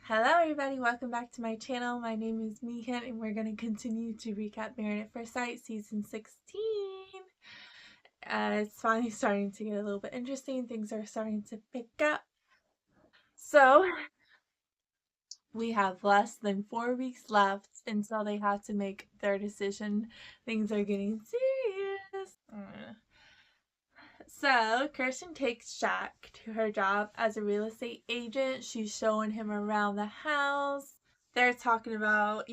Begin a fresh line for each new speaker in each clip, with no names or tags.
Hello everybody, welcome back to my channel. My name is Meehan and we're going to continue to recap Married at First Sight season 16. It's finally starting to get a little bit interesting. Things are starting to pick up. So we have less than 4 weeks left until they have to make their decision. Things are getting serious. So, Kirsten takes Jack to her job as a real estate agent. She's showing him around the house. They're talking about,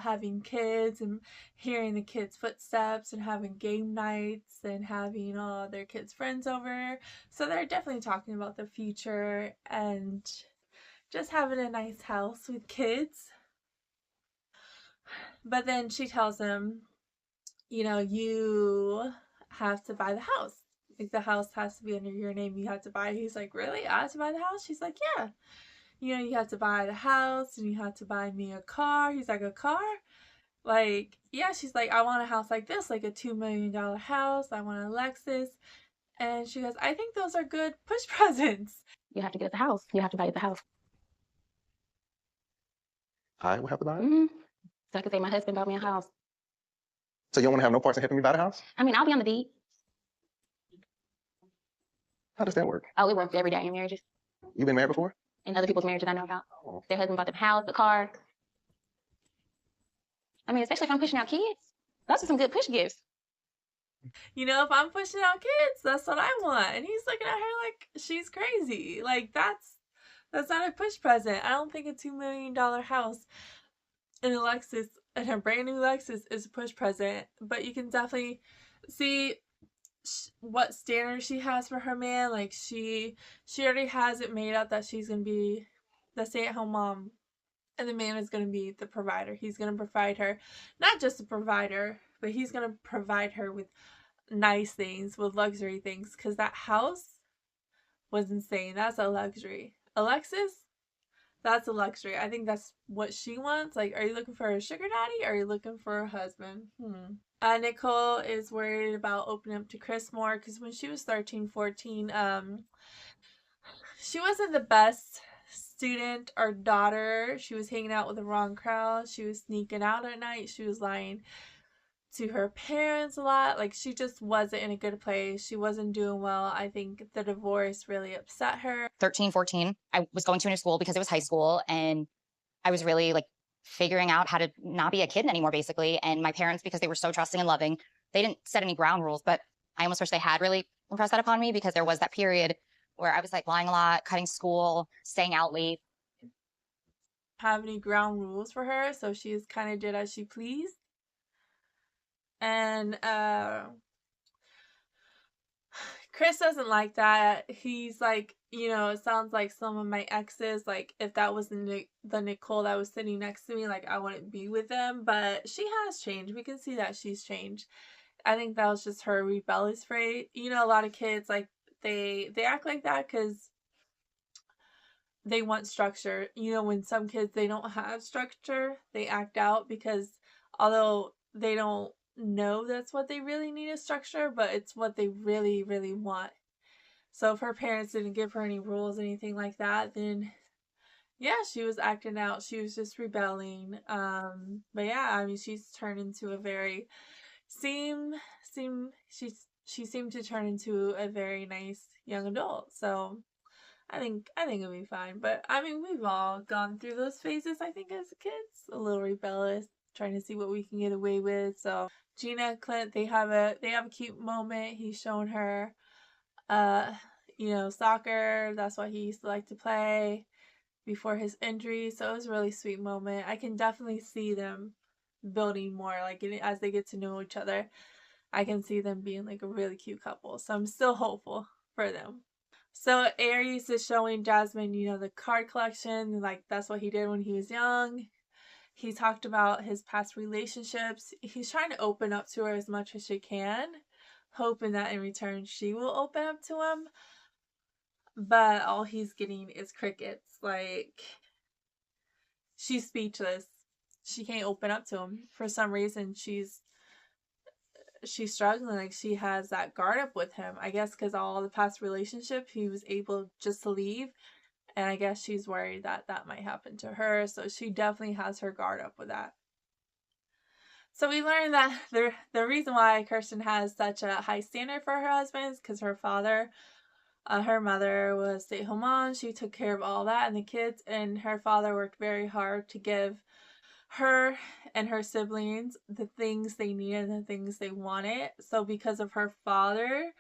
having kids and hearing the kids' footsteps and having game nights and having all their kids' friends over. So, they're definitely talking about the future and just having a nice house with kids. But then she tells him, you have to buy the house. Like the house has to be under your name. You have to buy it. He's like, really? I have to buy the house? She's like, yeah. You have to buy the house and you have to buy me a car. He's like, a car? Like, yeah. She's like, I want a house like this, like a $2 million house. I want a Lexus. And she goes, I think those are good push presents.
You have to get the house. You have to buy the house.
I will have to buy it?
So I could say my husband bought me a house.
So you don't want to have no parts in helping me buy the house?
I mean, I'll be on the deed.
How does that work?
Oh, it works every day in marriages.
You been married before?
In other people's marriages I know about.
Oh.
Their husband bought them a house, a car. I mean, especially if I'm pushing out kids. Those are some good push gifts.
If I'm pushing out kids, that's what I want. And he's looking at her like she's crazy. Like that's not a push present. I don't think a $2 million house in a Lexus, and a brand new Lexus, is a push present. But you can definitely see what standards she has for her man. Like she already has it made up that she's gonna be the stay-at-home mom, and the man is gonna be the provider. He's gonna provide her, not just a provider, but he's gonna provide her with nice things, with luxury things, because that house was insane. That's a luxury. Alexis, that's a luxury. I think that's what she wants. Like, are you looking for a sugar daddy or are you looking for a husband? Nicole is worried about opening up to Chris more because when she was 13, 14, she wasn't the best student or daughter. She was hanging out with the wrong crowd. She was sneaking out at night. She was lying to her parents a lot. Like, she just wasn't in a good place. She wasn't doing well. I think the divorce really upset her.
13, 14, I was going to a new school because it was high school, and I was really like figuring out how to not be a kid anymore, basically. And my parents, because they were so trusting and loving, they didn't set any ground rules, but I almost wish they had really impressed that upon me, because there was that period where I was like lying a lot, cutting school, staying out late.
Have any ground rules for her, so she just kind of did as she pleased. And Chris doesn't like that. He's like, it sounds like some of my exes, like if that was the Nicole that was sitting next to me, like I wouldn't be with them. But she has changed. We can see that she's changed. I think that was just her rebellious trait. A lot of kids, like they act like that because they want structure. When some kids, they don't have structure, they act out because although they don't know that's what they really need is structure, but it's what they really, really want. So if her parents didn't give her any rules, anything like that, then yeah, she was acting out. She was just rebelling. But yeah, I mean, she's turned into a very she seemed to turn into a very nice young adult. So I think it'll be fine. But I mean, we've all gone through those phases, I think, as kids. A little rebellious, trying to see what we can get away with. So Gina and Clint, they have a cute moment. He's showing her soccer. That's what he used to like to play before his injury. So it was a really sweet moment. I can definitely see them building more, like as they get to know each other. I can see them being like a really cute couple. So I'm still hopeful for them. So Aries is showing Jasmine, the card collection. Like that's what he did when he was young. He talked about his past relationships. He's trying to open up to her as much as she can, hoping that in return she will open up to him. But all he's getting is crickets. Like, she's speechless. She can't open up to him. For some reason, she's struggling. Like, she has that guard up with him. I guess because all the past relationship, he was able just to leave And I guess she's worried that that might happen to her. So she definitely has her guard up with that. So we learned that the reason why Kirsten has such a high standard for her husband is because her mother was a stay-at-home mom. She took care of all that and the kids, and her father worked very hard to give her and her siblings the things they needed and the things they wanted. So because of her father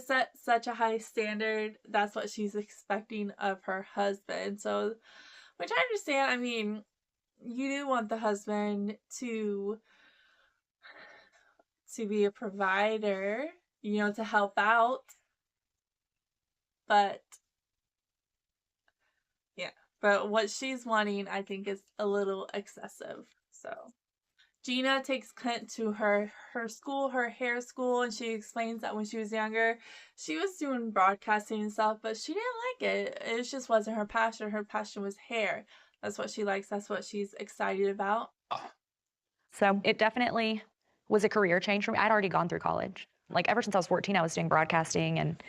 set such a high standard, that's what she's expecting of her husband. So, which I understand. I mean, you do want the husband to be a provider, to help out. But yeah, but what she's wanting, I think, is a little excessive. So Gina takes Clint to her school, her hair school, and she explains that when she was younger, she was doing broadcasting and stuff, but she didn't like it. It just wasn't her passion. Her passion was hair. That's what she likes. That's what she's excited about.
So it definitely was a career change for me. I'd already gone through college. Like ever since I was 14, I was doing broadcasting and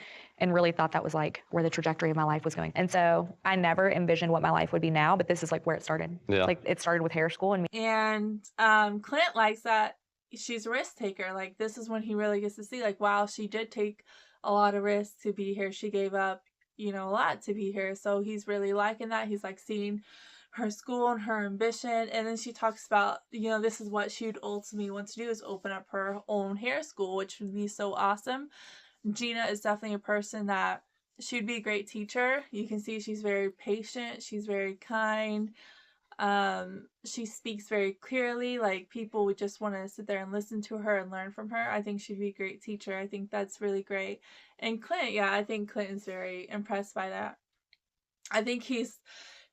really thought that was like where the trajectory of my life was going. And so I never envisioned what my life would be now, but this is like where it started.
Yeah.
Like it started with hair school and
Clint likes that she's a risk taker. Like this is when he really gets to see, like, wow, she did take a lot of risks to be here. She gave up, a lot to be here. So he's really liking that. He's like seeing her school and her ambition. And then she talks about, this is what she'd ultimately want to do, is open up her own hair school, which would be so awesome. Gina is definitely a person that she'd be a great teacher. You can see she's very patient. She's very kind. She speaks very clearly. Like people would just want to sit there and listen to her and learn from her. I think she'd be a great teacher. I think that's really great. And Clint, yeah, I think Clinton's very impressed by that. I think he's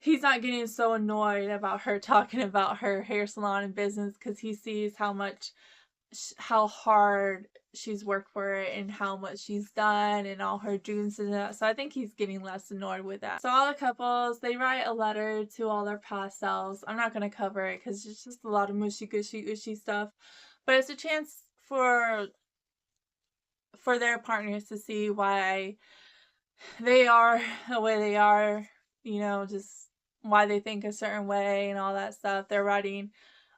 not getting so annoyed about her talking about her hair salon and business, because he sees how hard she's worked for it and how much she's done and all her dreams and that. So I think he's getting less annoyed with that. So all the couples, they write a letter to all their past selves. I'm not going to cover it because it's just a lot of mushy gushy ushy stuff, but it's a chance for their partners to see why they are the way they are, just why they think a certain way and all that stuff. They're writing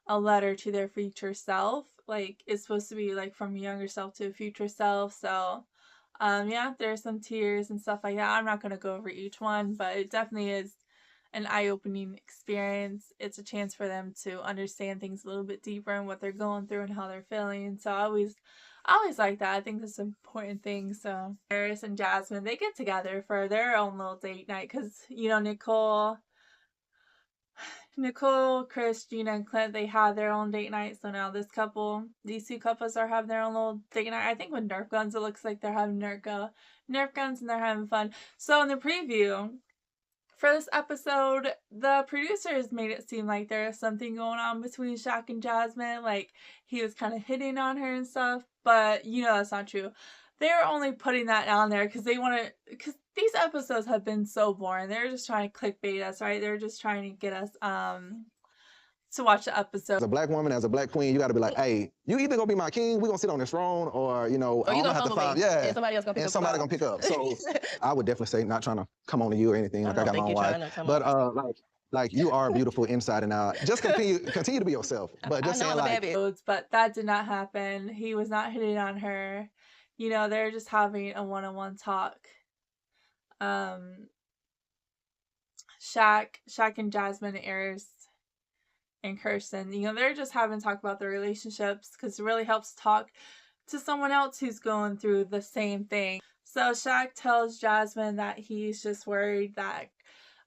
a letter to their future self. Like it's supposed to be like from a younger self to a future self. So yeah, there's some tears and stuff like that. I'm not going to go over each one, but it definitely is an eye-opening experience. It's a chance for them to understand things a little bit deeper and what they're going through and how they're feeling. So I always like that. I think that's an important thing. So Paris and Jasmine, they get together for their own little date night because, Nicole, Chris, Gina, and Clint, they had their own date night. So now these two couples are having their own little date night. I think with Nerf guns, it looks like they're having Nerf guns and they're having fun. So in the preview for this episode, the producers made it seem like there was something going on between Shaq and Jasmine. Like he was kind of hitting on her and stuff. But that's not true. They're only putting that down there because because these episodes have been so boring. They're just trying to clickbait us, right? They're just trying to get us to watch the episode.
As a black woman, as a black queen, you got to be like, hey, you either gonna be my king, we gonna sit on this throne, or I'm gonna have to find,
and somebody else gonna pick up.
So I would definitely say, not trying to come on to you or anything. Like I got my own wife, but like you are beautiful inside and out. Just continue to be yourself. But just saying, like,
but that did not happen. He was not hitting on her. They're just having a one-on-one talk. Shaq and Jasmine, Eris and Kirsten, they're just having talk about their relationships because it really helps talk to someone else who's going through the same thing. So Shaq tells Jasmine that he's just worried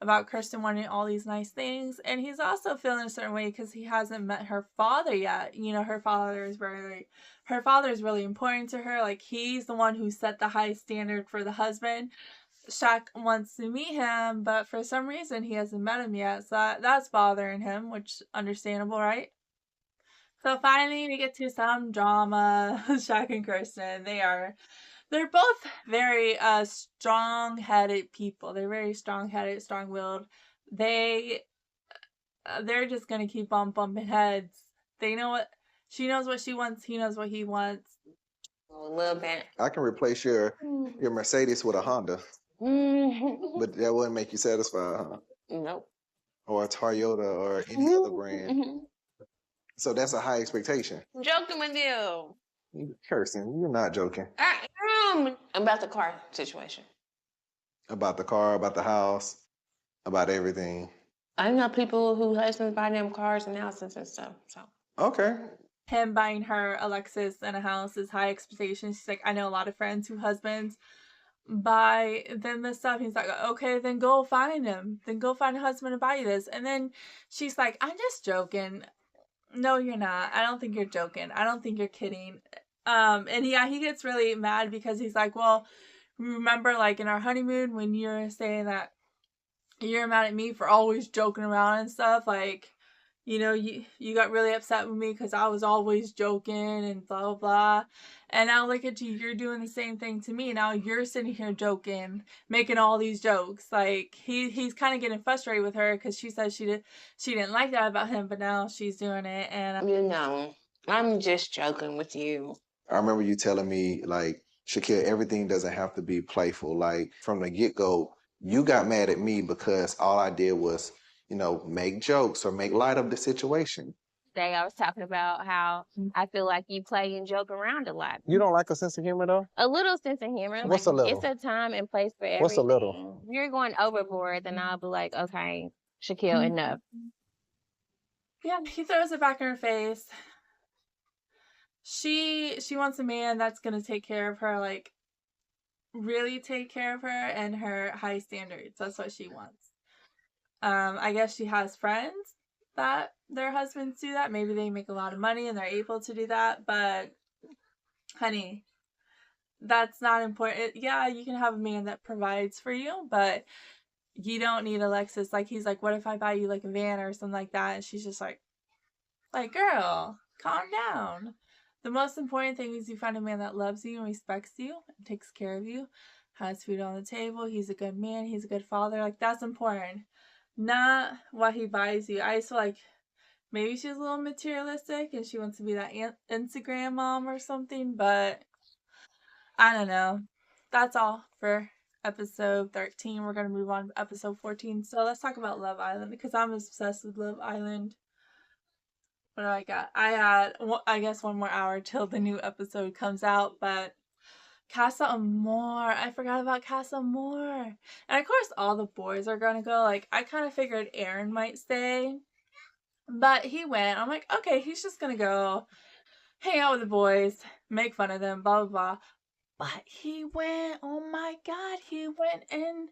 about Kirsten wanting all these nice things, and he's also feeling a certain way because he hasn't met her father yet. Her father is really important to her. Like he's the one who set the high standard for the husband. Shaq wants to meet him, but for some reason he hasn't met him yet, so that's bothering him, which understandable, right? So finally we get to some drama. Shaq and Kirsten, they're both very strong-headed people. They're very strong-headed, strong-willed. They're just gonna keep on bumping heads. She knows what she wants, he knows what he wants.
A little bit.
I can replace your Mercedes with a Honda. But that wouldn't make you satisfied, huh?
Nope.
Or a Toyota or any other brand. So that's a high expectation.
I'm joking with you.
Kirsten, you're not joking.
I am. About the car situation.
About the car, about the house, about everything.
I know people who husbands buy them cars and houses and stuff. So
Okay.
Him buying her a Lexus and a house is high expectations. She's like, I know a lot of friends who husbands buy them this stuff. He's like, okay, then go find him. Then go find a husband to buy you this. And then she's like, I'm just joking. No, you're not. I don't think you're joking. I don't think you're kidding. And yeah, he gets really mad because he's like, well, remember like in our honeymoon when you're saying that you're mad at me for always joking around and stuff, like, you know, you got really upset with me because I was always joking and blah, blah, blah. And now look at you, you're doing the same thing to me. Now you're sitting here joking, making all these jokes. Like, he's kind of getting frustrated with her because she said she didn't like that about him, but now she's doing it. And
you know, I'm just joking with you.
I remember you telling me, like, Shaquille, everything doesn't have to be playful. Like, from the get-go, you got mad at me because all I did was, you know, make jokes or make light of the situation.
Today I was talking about how I feel like you play and joke around a lot.
You don't like a sense of humor, though?
A little sense of humor.
What's
like,
a little?
It's a time and place for everything.
What's a little?
If you're going overboard, then I'll be like, okay, Shaquille, enough.
yeah, he throws it back in her face. She wants a man that's gonna take care of her, like really take care of her and her high standards. That's what she wants. I guess she has friends that their husbands do that. Maybe they make a lot of money and they're able to do that, but honey, that's not important. Yeah, you can have a man that provides for you, but you don't need a Lexus. Like, he's like, what if I buy you like a van or something like that? And she's just like, girl, calm down. The most important thing is you find a man that loves you and respects you and takes care of you, has food on the table, he's a good man, he's a good father. Like, that's important. Not what he buys you. I just feel like maybe she's a little materialistic and she wants to be that Instagram mom or something, but I don't know. That's all for episode 13. We're going to move on to episode 14. So let's talk about Love Island because I'm obsessed with Love Island. What do I got? I had, I guess, 1 more hour till the new episode comes out, but Casa Amor. I forgot about Casa Amor. And of course, all the boys are going to go. Like, I kind of figured Aaron might stay, but he went. I'm like, okay, he's just going to go hang out with the boys, make fun of them, blah, blah, blah. But he went, oh my God, he went in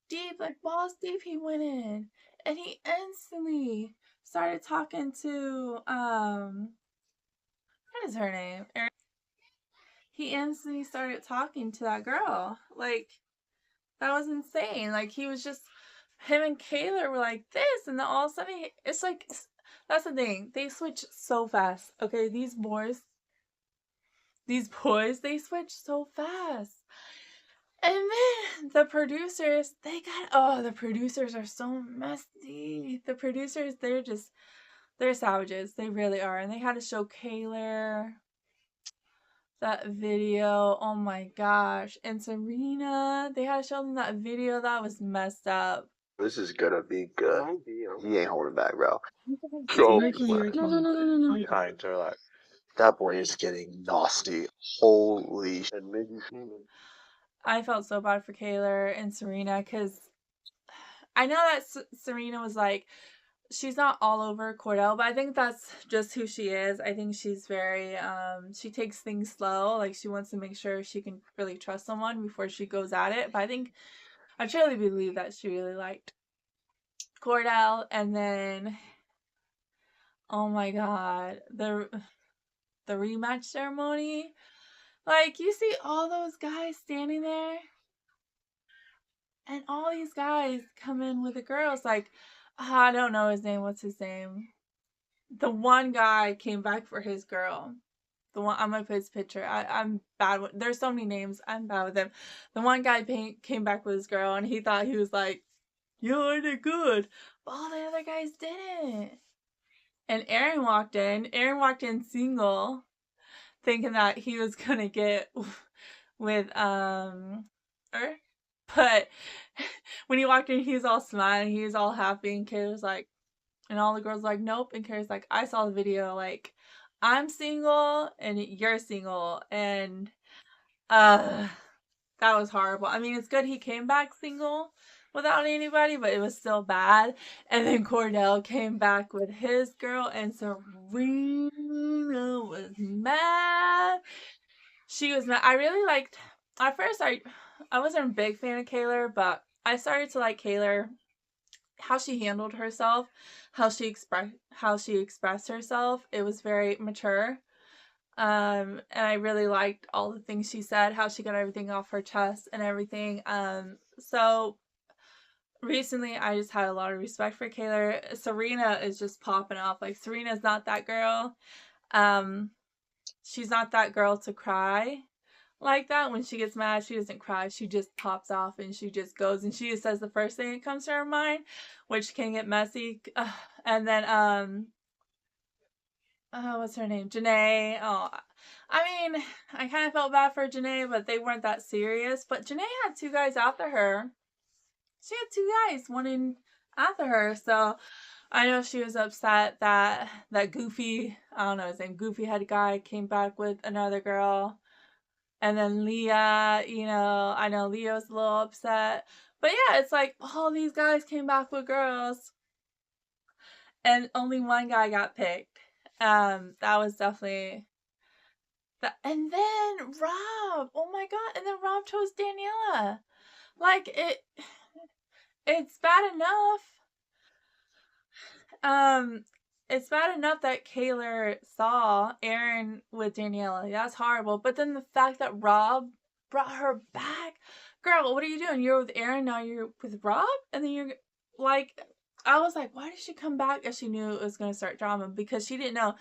deep, like balls deep he went in. And he instantly started talking to, what is her name? He instantly started talking to that girl. Like, that was insane. Like, he was just, him and Kayla were like this, and then all of a sudden, it's like, that's the thing. They switch so fast. Okay, these boys, they switch so fast. And then the producers, the producers are so messy. The producers, they're savages. They really are. And they had to show Kayla that video. Oh my gosh. And Serena, they had to show them that video. That was messed up.
This is gonna be good. He ain't holding back, bro.
No.
Behind her, like, that boy is getting nasty. Holy shit.
I felt so bad for Kayla and Serena because I know that Serena was like, she's not all over Cordell, but I think that's just who she is. I think she's very, she takes things slow. Like, she wants to make sure she can really trust someone before she goes at it. But I truly believe that she really liked Cordell. And then, oh my God, the rematch ceremony. Like, you see all those guys standing there, and all these guys come in with the girls. Like, I don't know his name. What's his name? The one guy came back for his girl. The one, I'm gonna put his picture. I'm bad with, there's so many names. I'm bad with them. The one guy came back with his girl, and he thought he was like, "Yo, I did good," but all the other guys didn't. And Aaron walked in. Aaron walked in single, thinking that he was gonna get with her. But when he walked in, he was all smiling, he was all happy, and Kayla was like, and all the girls were like, nope. And Kayla's like, I saw the video, like, I'm single and you're single, and that was horrible. I mean, it's good he came back single without anybody, but it was still bad. And then Cordell came back with his girl, and Serena was mad. She was mad. I really liked, at first I wasn't a big fan of Kayla, but I started to like Kayla, how she handled herself, how she expressed herself. It was very mature. And I really liked all the things she said, how she got everything off her chest and everything. So recently I just had a lot of respect for Kayla. Serena is just popping off. Like, Serena's not that girl. She's not that girl to cry like that. When she gets mad, she doesn't cry. She just pops off and she just goes and she just says the first thing that comes to her mind, which can get messy. And then what's her name? Janae. Oh, I mean, I kind of felt bad for Janae, but they weren't that serious. But Janae had 2 guys after her. She had 2 guys wanting after her, so I know she was upset that goofy, I don't know his name, goofy head guy came back with another girl. And then Leah, I know Leah's a little upset. But yeah, it's like all these guys came back with girls and only one guy got picked. That was definitely that. And then Rob, oh my god, and then Rob chose Daniela. Like, it's bad enough. It's bad enough that Kayla saw Aaron with Daniela. That's horrible. But then the fact that Rob brought her back. Girl, what are you doing? You're with Aaron, now you're with Rob? And then you're like, I was like, why did she come back if she knew it was going to start drama? Because she didn't know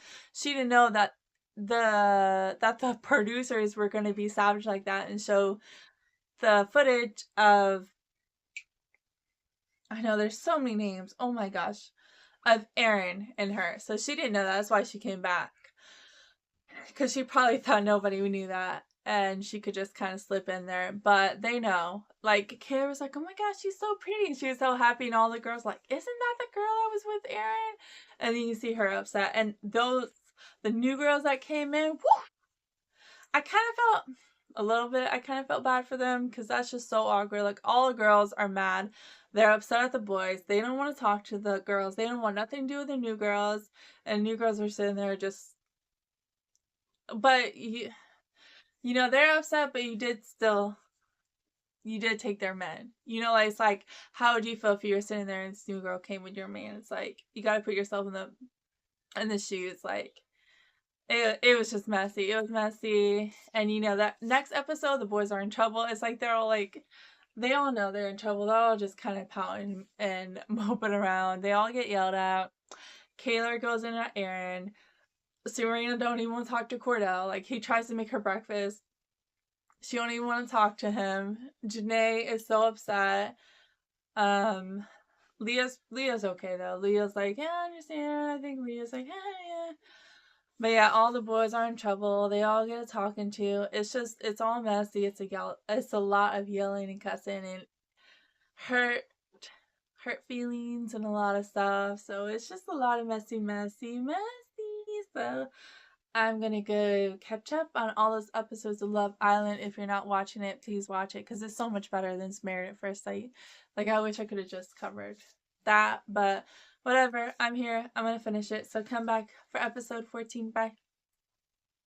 that the producers were going to be savage like that and show the footage of, I know there's so many names. Oh my gosh. Of Aaron and her. So she didn't know that. That's why she came back. Because she probably thought nobody knew that. And she could just kind of slip in there. But they know. Like, Kayla was like, oh my gosh, she's so pretty. She was so happy. And all the girls like, isn't that the girl that was with Aaron? And then you see her upset. And the new girls that came in, whoo! I kind of felt bad for them. Because that's just so awkward. Like, all the girls are mad. They're upset at the boys. They don't want to talk to the girls. They don't want nothing to do with the new girls. And new girls are sitting there just... But, they're upset, but you did take their men. Like, it's like, how would you feel if you were sitting there and this new girl came with your man? It's like, you got to put yourself in the shoes. Like, it was just messy. It was messy. And, that next episode, the boys are in trouble. It's like, they're all like... They all know they're in trouble. They're all just kind of pouting and moping around. They all get yelled at. Kayla goes in at Aaron. Serena don't even want to talk to Cordell. Like, he tries to make her breakfast. She don't even want to talk to him. Janae is so upset. Leah's okay, though. Leah's like, yeah, I understand. I think Leah's like, yeah. But yeah, all the boys are in trouble. They all get a talking to. It's all messy. It's a lot of yelling and cussing and hurt feelings and a lot of stuff. So it's just a lot of messy. So I'm gonna go catch up on all those episodes of Love Island. If you're not watching it, please watch it because it's so much better than Married at First Sight. Like, I wish I could have just covered that, but whatever. I'm here. I'm gonna finish it. So come back for episode 14. Bye.